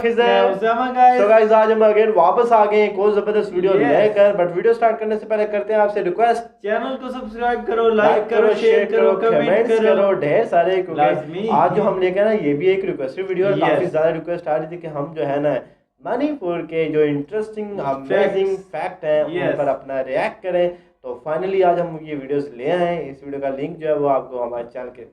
Khizar. So guys, आज हम again वापस आ गए एक और जबरदस्त वीडियो लेकर। बट वीडियो स्टार्ट करने से पहले करते हैं आपसे रिक्वेस्ट, चैनल को सब्सक्राइब करो, लाइक करो, शेयर करो, कमेंट करो ढेर सारे, क्योंकि लाजमी। आज जो हम लेकर ना ये भी एक रिक्वेस्टेड वीडियो है। काफी ज्यादा रिक्वेस्ट आ रही थी कि हम जो है ना मणिपुर के जो इंटरेस्टिंग अमेजिंग फैक्ट है उन पर अपना रिएक्ट करें। तो फाइनली आज हम ये वीडियोस ले आए हैं। इस वीडियो का लिंक जो है वो आपको हमारे चैनल के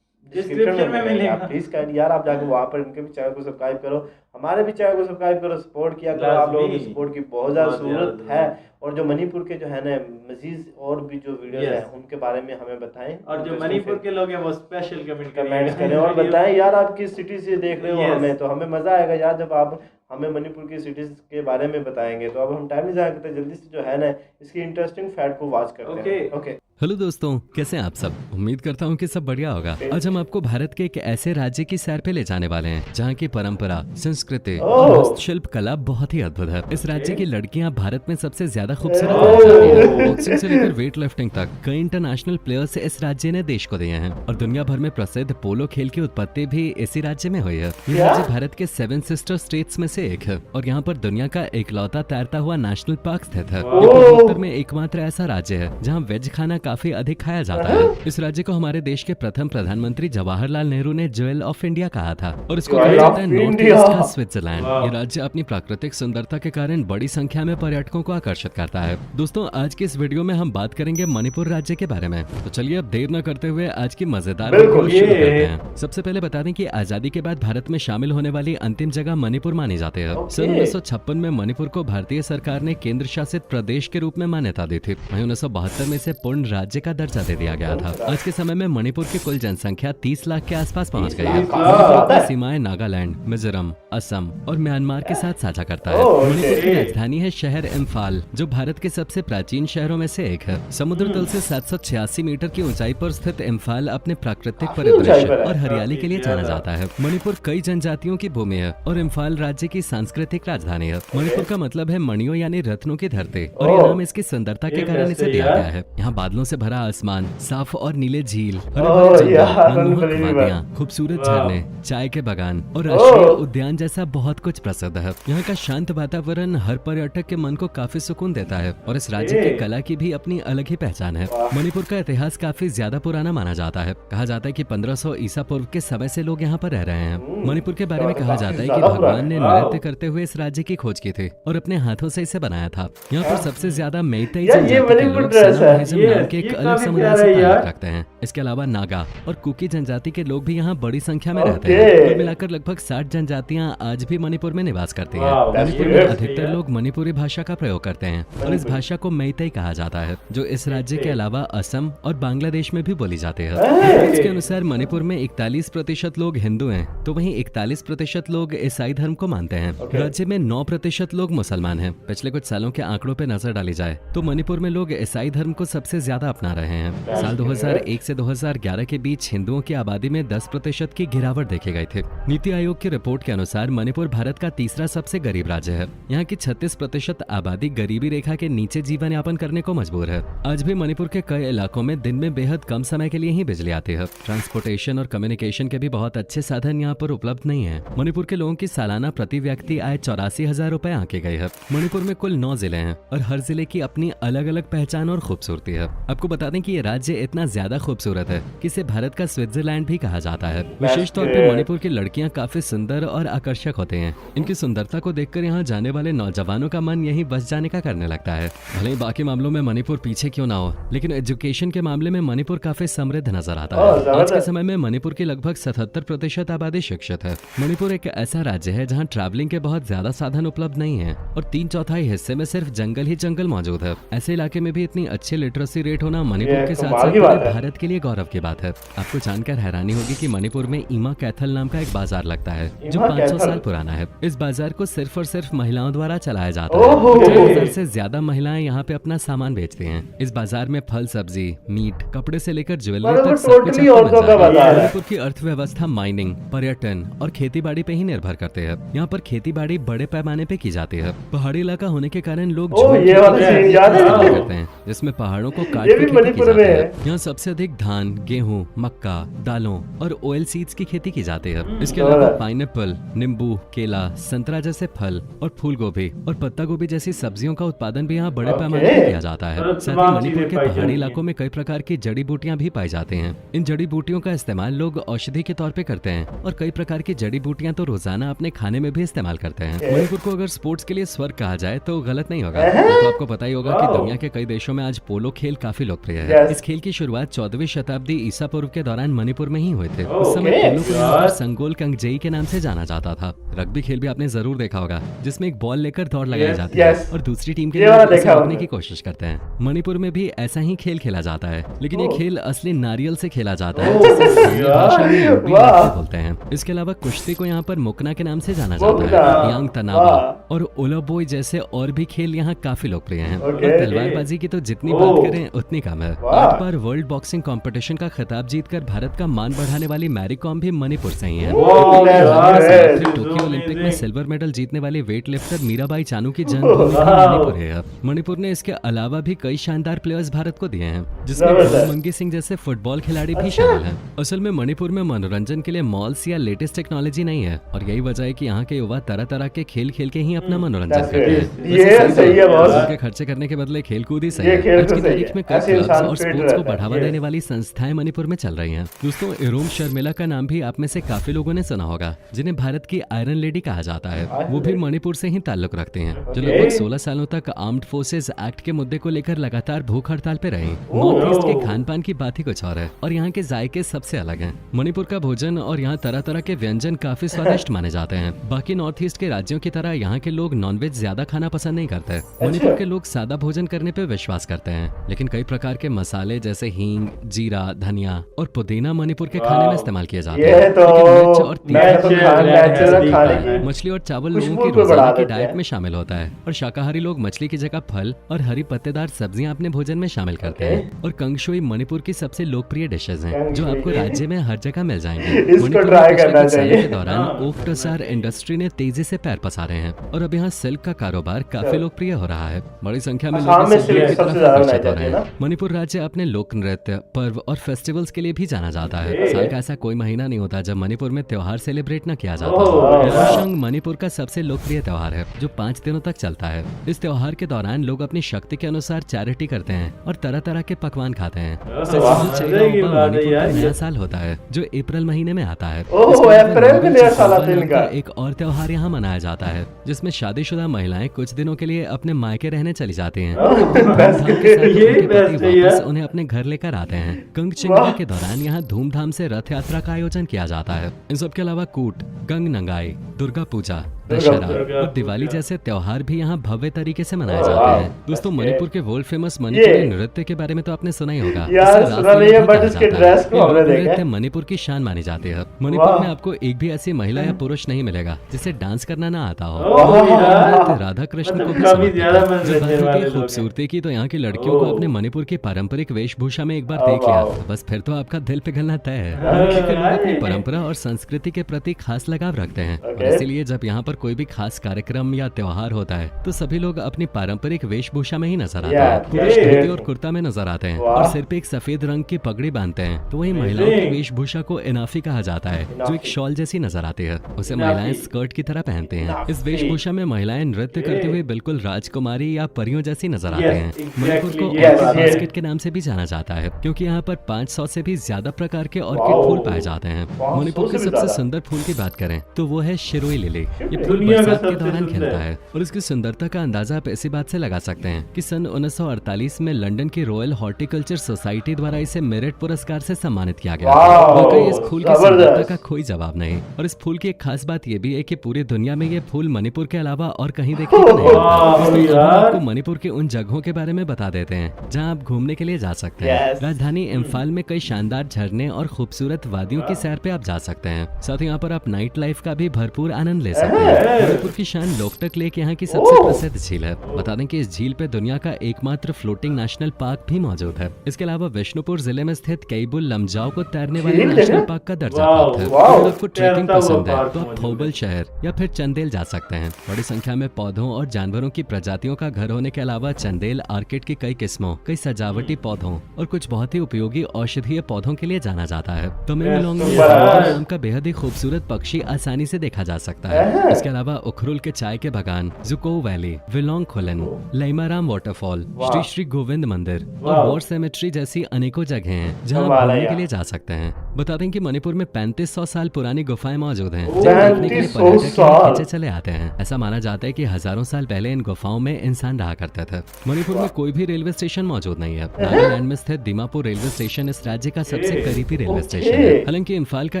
डिस्क्रिप्शन में मिलेगा। प्लीज काइंडली यार आप जाकर वहाँ पर इनके भी चैनल को सब्सक्राइब करो, हमारे भी चैनल को सब्सक्राइब करो, सपोर्ट किया करो। आप लोगों की सपोर्ट की बहुत ज़्यादा जरूरत है। और जो मणिपुर के जो है ना मजीद और भी जो वीडियो हैं उनके बारे में हमें बताएं, और जो मणिपुर के लोग हैं वो स्पेशल कमेंट करें और बताएं यार आप किस सिटी से देख रहे हो हमें। तो हमें मज़ा आएगा यार जब आप हमें मणिपुर की सिटीज के बारे में बताएंगे। तो अब हम टाइम नहीं ज़ाया करते, जल्दी से जो है ना इसकी इंटरेस्टिंग फैक्ट को वॉच करते हैं। ओके। हेलो दोस्तों, कैसे हैं आप सब। उम्मीद करता हूँ कि सब बढ़िया होगा। आज हम आपको भारत के एक ऐसे राज्य की सैर पे ले जाने वाले हैं जहाँ की परंपरा, संस्कृति और हस्तशिल्प कला बहुत ही अद्भुत है। इस राज्य की लड़कियाँ भारत में सबसे ज्यादा खूबसूरत मानी जाती हैं। बॉक्सिंग से लेकर वेट लिफ्टिंग तक कई इंटरनेशनल प्लेयर्स इस राज्य ने देश को दिए हैं और दुनिया भर में प्रसिद्ध पोलो खेल की उत्पत्ति भी इसी राज्य में हुई है। ये राज्य भारत के 7 सिस्टर स्टेट्स में से एक है और यहाँ पर दुनिया का इकलौता तैरता हुआ नेशनल पार्क स्थित है। पूर्वोत्तर में एकमात्र ऐसा राज्य है जहाँ वेज खाना काफी अधिक खाया जाता है। इस राज्य को हमारे देश के प्रथम प्रधानमंत्री जवाहरलाल नेहरू ने ज्वेल ऑफ इंडिया कहा था और इसको कहा जाता है नॉर्थ ईस्ट का स्विट्जरलैंड। ये राज्य अपनी प्राकृतिक सुंदरता के कारण बड़ी संख्या में पर्यटकों को आकर्षित करता है। दोस्तों, आज की इस वीडियो में हम बात करेंगे मणिपुर राज्य के बारे में। तो चलिए अब देर न करते हुए आज की मजेदार वीडियो शुरू करते हैं। सबसे पहले बता दें कि आजादी के बाद भारत में शामिल होने वाली अंतिम जगह मणिपुर मानी जाती है। सन 1956 में मणिपुर को भारतीय सरकार ने केंद्र शासित प्रदेश के रूप में मान्यता दी थी। वहीं 1972 में इसे पूर्ण राज्य का दर्जा दे दिया गया था। आज के समय में मणिपुर की कुल जनसंख्या 30 लाख के आसपास पहुंच गई है। मणिपुर सीमाएं नागालैंड, मिजोरम, असम और म्यांमार के साथ साझा करता है। मणिपुर की राजधानी है शहर इम्फाल, जो भारत के सबसे प्राचीन शहरों में से एक है। समुद्र तल से 786 मीटर की ऊंचाई पर स्थित इम्फाल अपने प्राकृतिक परिदृश्य और हरियाली के लिए जाना जाता है। मणिपुर कई जनजातियों की भूमि है और इम्फाल राज्य की सांस्कृतिक राजधानी है। मणिपुर का मतलब है मणियों यानी रत्नों की धरती और ये नाम इसकी सुंदरता के कारण इसे दिया गया है। यहाँ बादलों से भरा आसमान, साफ और नीले झील, वादियां, खूबसूरत झरने, चाय के बागान और राष्ट्रीय उद्यान जैसा बहुत कुछ प्रसिद्ध है। यहाँ का शांत वातावरण हर पर्यटक के मन को काफी सुकून देता है और इस राज्य की कला की भी अपनी अलग ही पहचान है। मणिपुर का इतिहास काफी ज्यादा पुराना माना जाता है। कहा जाता है कि 1500 ईसा पूर्व के समय से लोग यहाँ पर रह रहे हैं। मणिपुर के बारे में कहा जाता है कि भगवान ने नृत्य करते हुए इस राज्य की खोज की थी और अपने हाथों से इसे बनाया था। यहाँ पर सबसे ज्यादा मेइतेई जनजाति के लोग सनामहिज्म नाम के एक अलग समुदाय से ताल्लुक रखते हैं। इसके अलावा नागा और कुकी जनजाति के लोग भी यहाँ बड़ी संख्या में रहते हैं। कुल मिलाकर लगभग 60 जनजातियाँ आज भी मणिपुर में निवास करती हैं। मणिपुर में अधिकतर लोग मणिपुरी भाषा का प्रयोग करते हैं और इस भाषा को मेइतेई कहा जाता है, जो इस राज्य के अलावा असम और बांग्लादेश में भी बोली जाती है। इसके अनुसार मणिपुर में 41% लोग हिंदू हैं, तो वहीं 41% लोग ईसाई धर्म को मानते हैं। राज्य में 9% लोग मुसलमान हैं। पिछले कुछ सालों के आंकड़ों पर नजर डाली जाए तो मणिपुर में लोग ईसाई धर्म को सबसे ज्यादा अपना रहे हैं। साल 2001 से 2011 के बीच हिंदुओं की आबादी में 10% की गिरावट देखी गई थी। नीति आयोग की रिपोर्ट के अनुसार मणिपुर भारत का तीसरा सबसे गरीब राज्य है। यहाँ की 36% आबादी गरीबी रेखा के नीचे जीवन यापन करने को मजबूर है। आज भी मणिपुर के कई इलाकों में दिन में बेहद कम समय के लिए ही बिजली आती है। ट्रांसपोर्टेशन और कम्युनिकेशन के भी बहुत अच्छे साधन यहाँ पर उपलब्ध नहीं है। मणिपुर के लोगों की सालाना प्रति व्यक्ति आय 84,000 रुपए आंकी गई है। मणिपुर में कुल 9 जिले हैं और हर जिले की अपनी अलग अलग पहचान और खूबसूरती है। आपको बता दें कि ये राज्य इतना ज्यादा खूबसूरत है कि इसे भारत का स्विट्जरलैंड भी कहा जाता है। विशेष तौर पर मणिपुर की लड़कियां काफी सुंदर और आकर्षक होते हैं। इनकी सुंदरता को देखकर यहाँ जाने वाले नौजवानों का मन यहीं बस जाने का करने लगता है। भले ही बाकी मामलों में मणिपुर पीछे क्यों ना हो, लेकिन एजुकेशन के मामले में मणिपुर काफी समृद्ध नजर आता है। आज के समय में मणिपुर की लगभग 77% आबादी शिक्षित है। मणिपुर एक ऐसा राज्य है जहाँ ट्रैवलिंग के बहुत ज्यादा साधन उपलब्ध नहीं है और 3/4 हिस्से में सिर्फ जंगल ही जंगल मौजूद है। ऐसे इलाके में भी इतनी अच्छी लिटरेसी रेट होना मणिपुर के साथ साथ पूरे भारत के लिए गौरव की बात है। आपको जानकर हैरानी होगी कि मणिपुर में ईमा कैथल नाम का एक बाजार लगता है जो 500 साल पुराना है। इस बाजार को सिर्फ और सिर्फ महिलाओं द्वारा चलाया जाता है। 4000 से ज्यादा महिलाएं यहाँ पे अपना सामान बेचती हैं। इस बाजार में फल, सब्जी, मीट, कपड़े से लेकर ज्वेलरी मतलब तक सब कुछ टोटली आपको औरतों मिल का जाएगा। बाजार है। मणिपुर की अर्थव्यवस्था माइनिंग, पर्यटन और खेती बाड़ी पे ही निर्भर करते हैं। यहाँ पर खेती बाड़ी बड़े पैमाने पे की जाती है। पहाड़ी इलाका होने के कारण लोग ओह, झूम ये खेती वाला के सीन लिए याद है इस्तेमाल आपको? करते हैं, जिसमें पहाड़ों को काट ये के भी खेती की मणिपुर जाती में है। है। यहाँ सबसे अधिक धान, गेहूँ, मक्का, दालों और ऑयल सीड्स की खेती की जाती है। इसके और- अलावा पाइनएप्पल, नींबू, केला, संतरा जैसे फल और फूल गोभी और पत्ता गोभी जैसी सब्जियों का उत्पादन भी यहाँ बड़े पैमाने पर किया जाता है। और साथ ही तमाम मणिपुर चीजें के पाई पहाड़ी जाती इलाकों में कई प्रकार की जड़ी बूटियां भी पाई जाती हैं। इन जड़ी बूटियों का इस्तेमाल लोग औषधि के तौर पे करते हैं और कई प्रकार की जड़ी बूटियां तो रोजाना अपने खाने में भी इस्तेमाल करते हैं। मणिपुर को अगर स्पोर्ट्स के लिए स्वर्ग कहा जाए तो गलत नहीं होगा। तो आपको पता ही होगा कि दुनिया के कई देशों में आज पोलो खेल काफी लोकप्रिय है। Yes. इस खेल की शुरुआत 14वीं शताब्दी ईसा पूर्व के दौरान मणिपुर में ही हुए थे। Okay. उस समय पोलो को यहाँ पर यार। संगोल कंगजेई के नाम से जाना जाता था। रग्बी खेल भी आपने जरूर देखा होगा, जिसमें एक बॉल लेकर दौड़ लगाई Yes, जाती है yes. और दूसरी टीम के ये लोग वाला उसे देखा रोकने हमने। की कोशिश करते हैं। मणिपुर में भी ऐसा ही खेल खेला जाता है, लेकिन ये ओह। खेल असली नारियल से खेला जाता है, ओह, जिसे स्थानीय यार, भाषा में लुबी वाह। लट्टे बोलते हैं। इसके अलावा कुश्ती को यहाँ पर मुकना के नाम से जाना जाता मुकना, है। यांग तनावा वाह। और ओलाबोई जैसे और भी खेल यहाँ काफी लोकप्रिय हैं। और ओके। तलवारबाजी की तो जितनी ओह। बात करें उतनी कम है। वाह। 8 बार वर्ल्ड बॉक्सिंग कंपटीशन का खिताब जीतकर भारत का मान बढ़ाने वाली मैरी कॉम भी मणिपुर से ही है। वाह, यार, टोक्यो ओलंपिक में सिल्वर मेडल जीतने वाली वेट लिफ्टर मीराबाई चानू की वाह। जन्मभूमि मणिपुर है। मणिपुर ने इसके अलावा भी कई शानदार प्लेयर्स भारत को दिए हैं, जिसमें जबरदस्त। मंगी सिंह जैसे फुटबॉल खिलाड़ी भी शामिल हैं। असल में मणिपुर में मनोरंजन के लिए मॉल्स या लेटेस्ट टेक्नोलॉजी नहीं है, और यही वजह है कि यहाँ के युवा तरह तरह के खेल खेल के ही अपना मनोरंजन That's करते हैं। great. ये सही है बॉस। बॉस। के खर्चे करने के बदले खेल कूद ही सही ये है। खेल आज तो की सही तारीख है। में कई ऐसे क्लब्स इंसान और fit स्पोर्ट्स को रहता है। बढ़ावा Yes. देने वाली संस्थाएं मणिपुर में चल रही हैं। दोस्तों, इरोम शर्मिला का नाम भी आप में से काफी लोगों ने सुना होगा, जिन्हें भारत की आयरन लेडी कहा जाता है। वो भी मणिपुर से ही ताल्लुक रखते हैं, जो लगभग 16 सालों तक आर्म्ड फोर्सेज एक्ट के मुद्दे को लेकर लगातार भूख हड़ताल पे रही। नॉर्थ ईस्ट के खान पान की बात ही कुछ और है, और यहाँ के जायके सबसे अलग हैं। मणिपुर का भोजन और यहाँ तरह तरह के व्यंजन काफी स्वादिष्ट माने जाते हैं। बाकी नॉर्थ ईस्ट के राज्यों की तरह यहाँ के लोग नॉनवेज ज्यादा खाना पसंद नहीं करते। मणिपुर के लोग सादा भोजन करने पे विश्वास करते हैं, लेकिन कई प्रकार के मसाले जैसे हींग, जीरा, धनिया और पुदीना मणिपुर के खाने में इस्तेमाल किए जाते ये हैं। तो लेकिन मिर्च और तीखा नेचुरल खाने की मछली और चावल लोगों खुशबू की को बढ़ा रोजाना की देते डाइट हैं। में शामिल होता है, और शाकाहारी लोग मछली की जगह फल और हरी पत्तेदार सब्जियां अपने भोजन में शामिल करते हैं। और कंगशोई मणिपुर की सबसे लोकप्रिय डिशेज हैं, जो आपको राज्य में हर जगह मिल जाएंगे। इसको मणिपुर में try पिछले करना कुछ सालों चाहिए। के दौरान ओक टसार इंडस्ट्री ने तेजी से पैर पसारे हैं, और अब यहाँ सिल्क का कारोबार काफी लोकप्रिय हो रहा है। बड़ी संख्या में असम लोग में इस उद्योग सिल्क की सबसे तरफ ज्यादा आकर्षित बनाई हो रहे जाती है हैं। मणिपुर राज्य अपने लोक नृत्य, पर्व और फेस्टिवल्स के लिए भी जाना जाता है। साल का ऐसा कोई महीना नहीं होता जब मणिपुर में त्योहार सेलिब्रेट न किया जाता ओह, है। वाह। लोशंग मणिपुर का सबसे लोकप्रिय त्योहार है, जो 5 दिनों तक चलता है। इस त्योहार के दौरान लोग अपनी शक्ति के अनुसार चैरिटी करते हैं और तरह तरह के पकवान खाते हैं। वाह, मजे की बात है मणिपुर यार का ये। नया साल होता है, जो अप्रैल महीने में आता है। ओह, इसके अलावा अप्रैल में नोवेल नया साल आता है नाम इनका। का एक और त्योहार यहाँ मनाया जाता है, जिसमें शादीशुदा महिलाएं कुछ दिनों के लिए अपने मायके रहने चली जाती हैं। धूमधाम के साथ ये उनके पति best है यार। वापस उन्हें अपने घर लेकर आते हैं। कंग चिंगमा के दौरान यहाँ धूमधाम से रथ यात्रा का आयोजन किया जाता है। इन सब के अलावा कूट, गंग नंगाई, दुर्गा पूजा, दशहरा और दिवाली जैसे त्योहार भी यहाँ भव्य तरीके से मनाए जाते हैं। दोस्तों, मणिपुर के वर्ल्ड फेमस मणिपुरी नृत्य के बारे में तो आपने सुना ही होगा। यार, इसे सुना रास नहीं है, लीला भी but कहा इसके जाता है। ड्रेस को ये हमने लोक देखा है। नृत्य मणिपुर की शान मानी जाती है। मणिपुर वाह। में आपको एक भी ऐसी महिला या पुरुष नहीं मिलेगा जिसे डांस करना ना आता हो। ओह, यार। नृत्य राधा कृष्ण को भी काफी समर्पित ज्यादा है। मन जब बात रखने वाले होती है लोग हैं। खूबसूरती की, तो यहाँ की लड़कियों को ओह। अपने मणिपुर की पारंपरिक वेशभूषा में एक बार देख लिया, वाह। तो बस फिर तो आपका दिल पिघलना तय है। यहाँ के लोग अपनी परंपरा और संस्कृति के प्रति खास लगाव रखते हैं, और Okay. इसीलिए जब यहाँ पर कोई भी खास कार्यक्रम या त्योहार होता है, तो सभी लोग अपनी पारंपरिक वेशभूषा में ही नजर आते हैं। Yeah, पुरुष okay. धोती और कुर्ता में नजर आते हैं, वाह। और सिर पे एक सफेद रंग की पगड़ी बांधते हैं। तो वही महिलाओं की वेशभूषा को इनाफी कहा जाता है, जो एक शॉल जैसी नजर आती है। उसे महिलाएं स्कर्ट की तरह पहनते हैं। इस वेशभूषा में महिलाएं नृत्य करते हुए बिल्कुल राजकुमारी या परियों जैसी नजर आते हैं। मणिपुर को Yes, ऑर्किड yes. बास्केट के नाम से भी जाना जाता है, क्योंकि यहाँ पर 500 से भी ज्यादा प्रकार के ऑर्किड वाओ। फूल पाए जाते हैं। 500 मणिपुर के से भी सबसे ज्यादा। सुंदर फूल की बात करें तो वो है शिरोई लिली। ये फूल दुनिया का बरसात के सबसे दौरान सुंदर। खिलता है, और इसकी सुंदरता का अंदाजा आप ऐसी बात से लगा सकते हैं कि सन 1948 में लंदन की रॉयल हॉर्टिकल्चर सोसाइटी द्वारा इसे मेरिट पुरस्कार से सम्मानित किया गया। वाओ, वाकई इस फूल की जबरदस्त। सुंदरता का कोई जवाब नहीं। और इस फूल की एक खास बात ये भी है कि पूरी दुनिया में ये फूल मणिपुर के अलावा और कहीं देखने को नहीं मिलता। वाह, दोस्तों, अब हम यार। आपको मणिपुर के उन जगहों के बारे में बता देते हैं जहां आप घूमने के लिए जा सकते हैं। Yes. राजधानी इम्फाल में कई शानदार झरने और खूबसूरत वादियों की सैर पे आप जा सकते हैं। साथ ही यहाँ पर आप नाइट लाइफ का भी भरपूर आनंद ले सकते हैं। मणिपुर की शान लोकटक लेक यहाँ की सबसे प्रसिद्ध झील है। बता दें कि इस झील पे दुनिया का एकमात्र फ्लोटिंग नेशनल पार्क भी मौजूद है। इसके अलावा विष्णुपुर जिले में स्थित केबुल लमजाओ को तैरने वाले नेशनल पार्क का दर्जा प्राप्त है। अगर आपको ट्रेकिंग पसंद है तो आप थोबल शहर या फिर चंदेल जा सकते हैं। बड़ी संख्या में पौधों और जानवरों की प्रजातियों का घर होने के अलावा चंदेल आर्किड की कई किस्मों, कई सजावटी पौधों और कुछ बहुत ही उपयोगी औषधीय पौधों के लिए जाना जाता है। तमिलनाडु में नाम का बेहद ही खूबसूरत पक्षी आसानी से देखा जा सकता है। इसके अलावा उखरुल के चाय के बागान, जुको वैली, विलोंग खोलन, लैमाराम वाटरफॉल, श्री श्री गोविंद मंदिर और वॉर सेमेट्री जैसी अनेकों जगह हैं जहां आप घूमने के लिए जा सकते हैं। बता दें कि मणिपुर में 3500 साल पुरानी गुफाएं मौजूद हैं जिन्हें देखने के लिए पर्यटक यहाँ खींचे चले आते हैं। ऐसा माना जाता है कि हजारों साल पहले इन गुफाओं में इंसान रहा करते थे। मणिपुर में कोई भी रेलवे स्टेशन मौजूद नहीं है। नागालैंड में स्थित दीमापुर रेलवे स्टेशन इस राज्य का सबसे करीबी रेलवे स्टेशन है। हालांकि इम्फाल का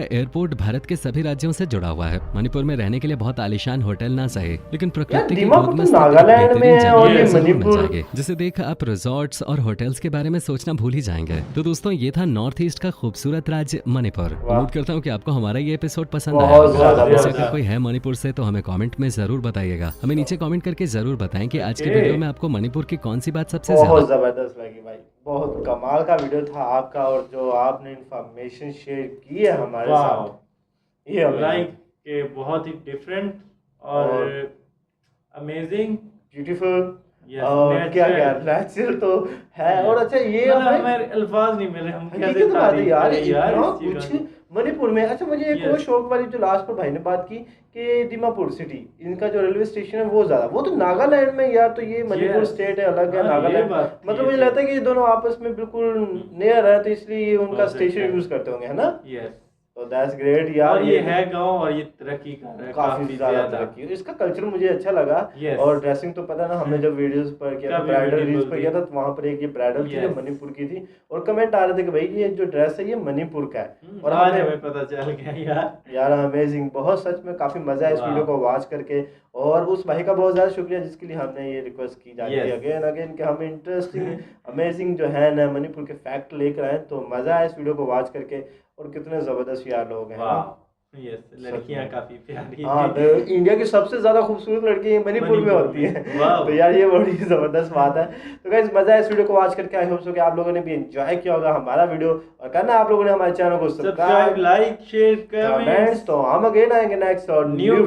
एयरपोर्ट भारत के सभी राज्यों से जुड़ा हुआ है। मणिपुर में रहने के लिए बहुत आलीशान होटल ना सही, लेकिन प्रकृति की गोद में नागालैंड में है और ये मणिपुर, जिसे देख आप रिजॉर्ट्स और होटल्स के बारे में सोचना भूल ही जाएंगे। तो दोस्तों ये था नॉर्थ ईस्ट का खूबसूरत राज्य मणिपुर। उम्मीद करता हूँ कि आपको हमारा ये एपिसोड पसंद आया। अगर कोई है मणिपुर से तो हमें कमेंट में जरूर बताइएगा। हमें नीचे कमेंट करके जरूर बताएं कि आज की वीडियो में आपको मणिपुर की कौन सी बात सबसे बहुत जबरदस्त लगी भाई। बहुत कमाल का वीडियो था आपका, और जो आपने इंफॉर्मेशन शेयर की है हमारे साथ, ये लाइक के बहुत ही डिफरेंट और अमेजिंग, ब्यूटीफुल, और क्या क्या नेचुरल तो है। और अच्छा ये हमें अल्फाज नहीं मिल रहे, हम कैसे बात है यार कुछ मणिपुर में। अच्छा मुझे एक और शौक वाली जो लास्ट पर भाई ने बात की कि दीमापुर सिटी, इनका जो रेलवे स्टेशन है वो ज्यादा, वो तो नागालैंड में यार। तो ये मणिपुर स्टेट है, अलग है नागालैंड, मतलब मुझे लगता है कि ये दोनों आपस में बिल्कुल नियर है, तो इसलिए उनका स्टेशन यूज करते होंगे, है ना। तो दैट्स ग्रेट यार। और ये है गांव और ये तरक्की कर रहा है, काफी ज्यादा तरक्की। इसका कल्चर मुझे अच्छा लगा। और ड्रेसिंग तो पता ना, हमने जब वीडियोस पर किया था, ब्राइडल रील्स पर किया था, तो वहां पर एक ये ब्राइडल थी जो मणिपुर की थी, और कमेंट आ रहे थे कि भाई ये जो ड्रेस है ये मणिपुर का है। और आज हमें पता चल गया यार अमेजिंग, बहुत सच में काफी मजा है इस वीडियो को वॉच करके। और उस भाई का बहुत ज्यादा शुक्रिया जिसके लिए हमने ये रिक्वेस्ट की जाती है अगेन अगेन कि हम इंटरेस्टिंग अमेजिंग जो है ना मणिपुर के फैक्ट लेकर आए। तो मजा आया इस वीडियो को वॉच करके, और कितने जबरदस्त यार लोग हैं। लड़कियां काफी प्यारी। हाँ, तो इंडिया की सबसे ज्यादा खूबसूरत लड़की मणिपुर में होती है। तो यार ये बड़ी जबरदस्त बात है। तो गाइस मजा है इस वीडियो को वॉच करके। आई होप सो कि आप लोगों ने भी एंजॉय किया होगा हमारा वीडियो, और करना आप लोगों ने हमारे चैनल को सब्सक्राइब, लाइक, शेयर, कमेंट्स। तो हम अगेन आएंगे नेक्स्ट और न्यू